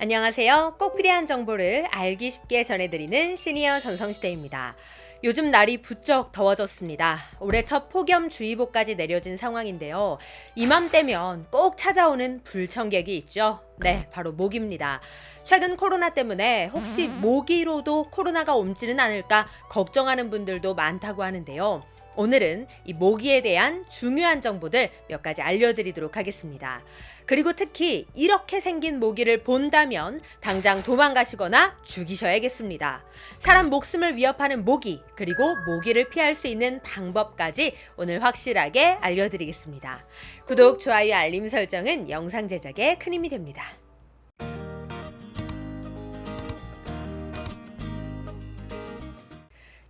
안녕하세요. 꼭 필요한 정보를 알기 쉽게 전해드리는 시니어 전성시대입니다. 요즘 날이 부쩍 더워졌습니다. 올해 첫 폭염주의보까지 내려진 상황인데요. 이맘때면 꼭 찾아오는 불청객이 있죠. 네, 바로 모기입니다. 최근 코로나 때문에 혹시 모기로도 코로나가 옮지는 않을까 걱정하는 분들도 많다고 하는데요. 오늘은 이 모기에 대한 중요한 정보들 몇 가지 알려드리도록 하겠습니다. 그리고 특히 이렇게 생긴 모기를 본다면 당장 도망가시거나 죽이셔야겠습니다. 사람 목숨을 위협하는 모기, 그리고 모기를 피할 수 있는 방법까지 오늘 확실하게 알려드리겠습니다. 구독, 좋아요, 알림 설정은 영상 제작에 큰 힘이 됩니다.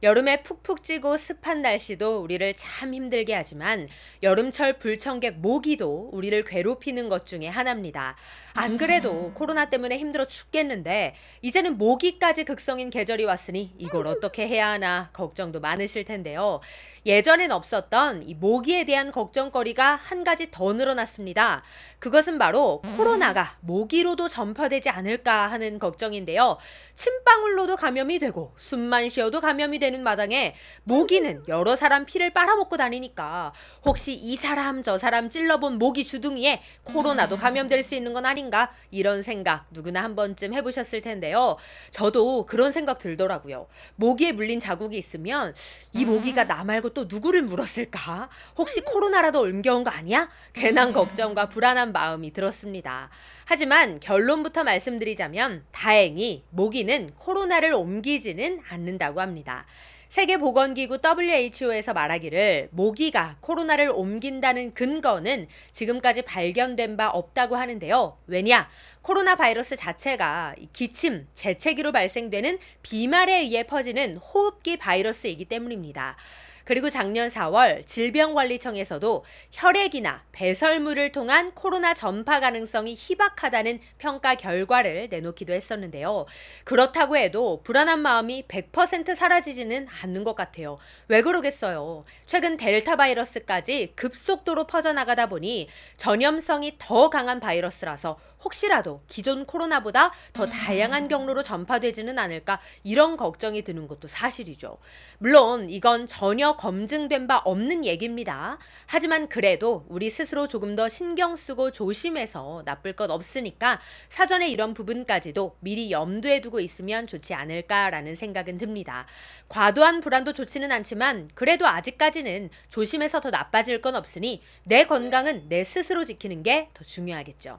여름에 푹푹 찌고 습한 날씨도 우리를 참 힘들게 하지만 여름철 불청객 모기도 우리를 괴롭히는 것 중에 하나입니다. 안 그래도 코로나 때문에 힘들어 죽겠는데 이제는 모기까지 극성인 계절이 왔으니 이걸 어떻게 해야 하나 걱정도 많으실 텐데요. 예전엔 없었던 이 모기에 대한 걱정거리가 한 가지 더 늘어났습니다. 그것은 바로 코로나가 모기로도 전파되지 않을까 하는 걱정인데요. 침방울로도 감염이 되고 숨만 쉬어도 감염이 되는 마당에 모기는 여러 사람 피를 빨아먹고 다니니까 혹시 이 사람 저 사람 찔러본 모기 주둥이에 코로나도 감염될 수 있는 건 아닌가, 이런 생각 누구나 한 번쯤 해보셨을 텐데요. 저도 그런 생각 들더라고요. 모기에 물린 자국이 있으면 이 모기가 나 말고 또 누구를 물었을까? 혹시 코로나라도 옮겨온 거 아니야? 괜한 걱정과 불안한 마음이 들었습니다. 하지만 결론부터 말씀드리자면 다행히 모기는 코로나를 옮기지는 않는다고 합니다. 세계보건기구 WHO에서 말하기를 모기가 코로나를 옮긴다는 근거는 지금까지 발견된 바 없다고 하는데요. 왜냐? 코로나 바이러스 자체가 기침, 재채기로 발생되는 비말에 의해 퍼지는 호흡기 바이러스이기 때문입니다. 그리고 작년 4월 질병관리청에서도 혈액이나 배설물을 통한 코로나 전파 가능성이 희박하다는 평가 결과를 내놓기도 했었는데요. 그렇다고 해도 불안한 마음이 100% 사라지지는 않는 것 같아요. 왜 그러겠어요? 최근 델타 바이러스까지 급속도로 퍼져나가다 보니 전염성이 더 강한 바이러스라서 혹시라도 기존 코로나보다 더 다양한 경로로 전파되지는 않을까, 이런 걱정이 드는 것도 사실이죠. 물론 이건 전혀 검증된 바 없는 얘기입니다. 하지만 그래도 우리 스스로 조금 더 신경 쓰고 조심해서 나쁠 것 없으니까 사전에 이런 부분까지도 미리 염두에 두고 있으면 좋지 않을까라는 생각은 듭니다. 과도한 불안도 좋지는 않지만 그래도 아직까지는 조심해서 더 나빠질 건 없으니 내 건강은 내 스스로 지키는 게 더 중요하겠죠.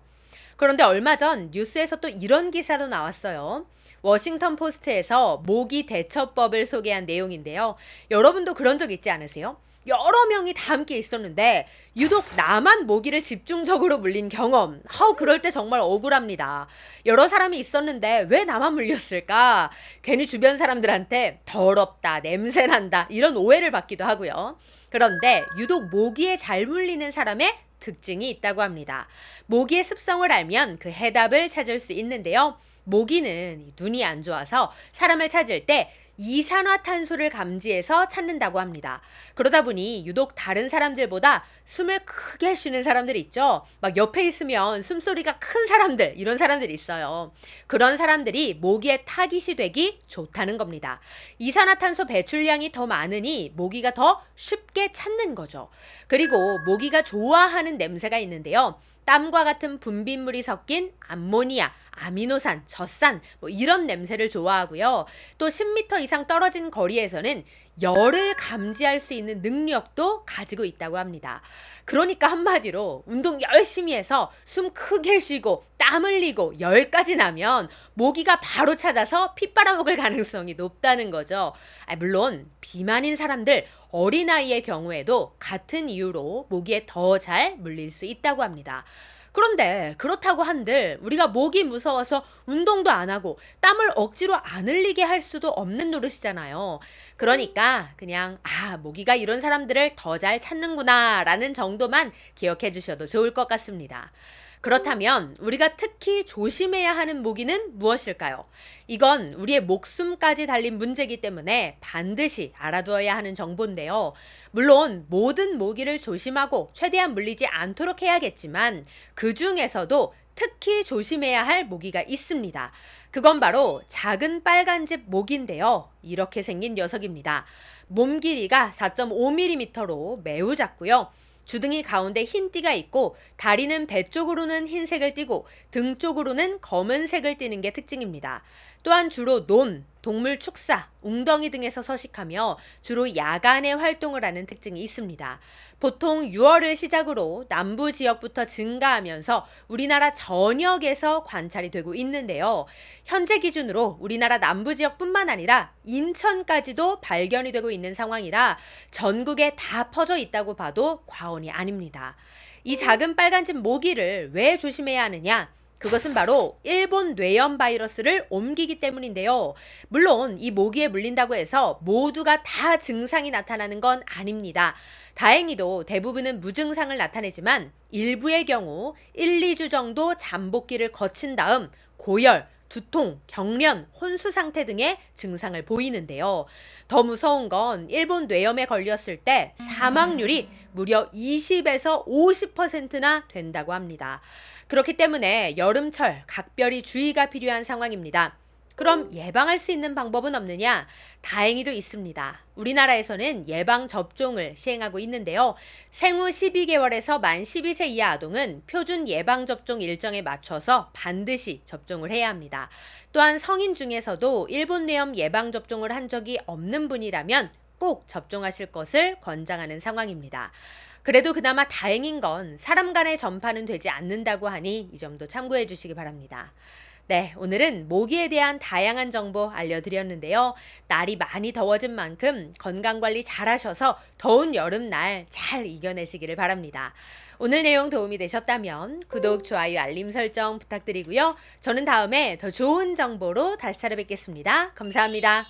그런데 얼마 전 뉴스에서 또 이런 기사도 나왔어요. 워싱턴 포스트에서 모기 대처법을 소개한 내용인데요. 여러분도 그런 적 있지 않으세요? 여러 명이 다 함께 있었는데 유독 나만 모기를 집중적으로 물린 경험. 그럴 때 정말 억울합니다. 여러 사람이 있었는데 왜 나만 물렸을까? 괜히 주변 사람들한테 더럽다, 냄새난다, 이런 오해를 받기도 하고요. 그런데 유독 모기에 잘 물리는 사람의 특징이 있다고 합니다. 모기의 습성을 알면 그 해답을 찾을 수 있는데요. 모기는 눈이 안 좋아서 사람을 찾을 때 이산화탄소를 감지해서 찾는다고 합니다. 그러다 보니 유독 다른 사람들보다 숨을 크게 쉬는 사람들 있죠. 막 옆에 있으면 숨소리가 큰 사람들, 이런 사람들이 있어요. 그런 사람들이 모기의 타깃이 되기 좋다는 겁니다. 이산화탄소 배출량이 더 많으니 모기가 더 쉽게 찾는 거죠. 그리고 모기가 좋아하는 냄새가 있는데요. 땀과 같은 분비물이 섞인 암모니아, 아미노산, 젖산, 이런 냄새를 좋아하고요. 또 10m 이상 떨어진 거리에서는 열을 감지할 수 있는 능력도 가지고 있다고 합니다. 그러니까 한마디로 운동 열심히 해서 숨 크게 쉬고 땀 흘리고 열까지 나면 모기가 바로 찾아서 피 빨아먹을 가능성이 높다는 거죠. 물론 비만인 사람들, 어린아이의 경우에도 같은 이유로 모기에 더 잘 물릴 수 있다고 합니다. 그런데 그렇다고 한들 우리가 모기 무서워서 운동도 안 하고 땀을 억지로 안 흘리게 할 수도 없는 노릇이잖아요. 그러니까 그냥 모기가 이런 사람들을 더 잘 찾는구나 라는 정도만 기억해 주셔도 좋을 것 같습니다. 그렇다면 우리가 특히 조심해야 하는 모기는 무엇일까요? 이건 우리의 목숨까지 달린 문제이기 때문에 반드시 알아두어야 하는 정보인데요. 물론 모든 모기를 조심하고 최대한 물리지 않도록 해야겠지만 그 중에서도 특히 조심해야 할 모기가 있습니다. 그건 바로 작은 빨간집 모기인데요. 이렇게 생긴 녀석입니다. 몸 길이가 4.5mm로 매우 작고요. 주둥이 가운데 흰 띠가 있고 다리는 배 쪽으로는 흰색을 띠고 등 쪽으로는 검은색을 띠는 게 특징입니다. 또한 주로 논, 동물 축사, 웅덩이 등에서 서식하며 주로 야간에 활동을 하는 특징이 있습니다. 보통 6월을 시작으로 남부 지역부터 증가하면서 우리나라 전역에서 관찰이 되고 있는데요. 현재 기준으로 우리나라 남부 지역뿐만 아니라 인천까지도 발견이 되고 있는 상황이라 전국에 다 퍼져 있다고 봐도 과언이 아닙니다. 이 작은 빨간집 모기를 왜 조심해야 하느냐? 그것은 바로 일본 뇌염 바이러스를 옮기기 때문인데요. 물론 이 모기에 물린다고 해서 모두가 다 증상이 나타나는 건 아닙니다. 다행히도 대부분은 무증상을 나타내지만 일부의 경우 1, 2주 정도 잠복기를 거친 다음 고열, 두통, 경련, 혼수 상태 등의 증상을 보이는데요. 더 무서운 건 일본 뇌염에 걸렸을 때 사망률이 무려 20에서 50%나 된다고 합니다. 그렇기 때문에 여름철 각별히 주의가 필요한 상황입니다. 그럼 예방할 수 있는 방법은 없느냐? 다행히도 있습니다. 우리나라에서는 예방접종을 시행하고 있는데요. 생후 12개월에서 만 12세 이하 아동은 표준 예방접종 일정에 맞춰서 반드시 접종을 해야 합니다. 또한 성인 중에서도 일본뇌염 예방접종을 한 적이 없는 분이라면 꼭 접종하실 것을 권장하는 상황입니다. 그래도 그나마 다행인 건 사람 간의 전파는 되지 않는다고 하니 이 점도 참고해 주시기 바랍니다. 네, 오늘은 모기에 대한 다양한 정보 알려드렸는데요. 날이 많이 더워진 만큼 건강관리 잘 하셔서 더운 여름날 잘 이겨내시기를 바랍니다. 오늘 내용 도움이 되셨다면 구독, 좋아요, 알림 설정 부탁드리고요. 저는 다음에 더 좋은 정보로 다시 찾아뵙겠습니다. 감사합니다.